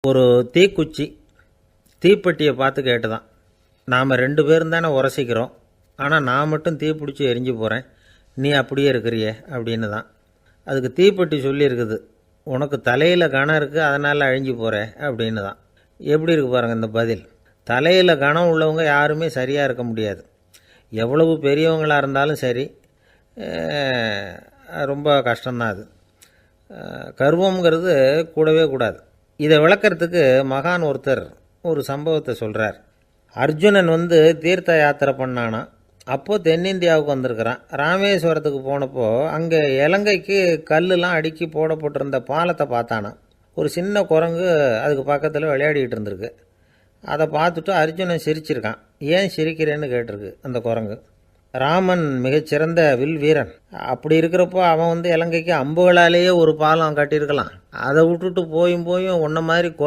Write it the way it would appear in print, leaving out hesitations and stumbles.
ஒரு தீக்குச்சி தீப்பெட்டியை பார்த்து கேட்டுதான், நாம் 2 பேரும் தானே உரசிக்கிறோம், ஆனால் நான் மட்டும் தீப்பிடிச்சி எரிஞ்சு போகிறேன், நீ அப்படியே இருக்கிறியே அப்படின்னு தான். அதுக்கு தீப்பெட்டி சொல்லியிருக்குது, உனக்கு தலையில் கணம் இருக்குது அதனால் அழிஞ்சு போகிற அப்படின்னு தான். எப்படி இருக்கு பாருங்கள் இந்த பதில். தலையில் கணம் உள்ளவங்க யாருமே சரியாக இருக்க முடியாது. எவ்வளவு பெரியவங்களாக இருந்தாலும் சரி, ரொம்ப கஷ்டம்தான் அது. கர்வங்கிறது கூடவே கூடாது. இதை விளக்கிறதுக்கு மகான் ஒருத்தர் ஒரு சம்பவத்தை சொல்கிறார். அர்ஜுனன் தீர்த்த யாத்திரை பண்ணானா. அப்போது தென்னிந்தியாவுக்கு வந்திருக்கிறான். ராமேஸ்வரத்துக்கு போனப்போ அங்கே இலங்கைக்கு கல்லுலாம் அடுக்கி போடப்பட்டிருந்த பாலத்தை பார்த்தானா. ஒரு சின்ன குரங்கு அதுக்கு பக்கத்தில் விளையாடிக்கிட்டு இருந்திருக்கு. அதை பார்த்துட்டு அர்ஜுனன் சிரிச்சிருக்கான். ஏன் சிரிக்கிறேன்னு கேட்டிருக்கு அந்த குரங்கு. ராமன் மிகச்சிறந்த வில் வீரன். அப்படி இருக்கிறப்போ அவன் இலங்கைக்கு அம்புகளாலேயே ஒரு பாலம் கட்டியிருக்கலாம். அதை விட்டுட்டு போயும் உன்ன மாதிரி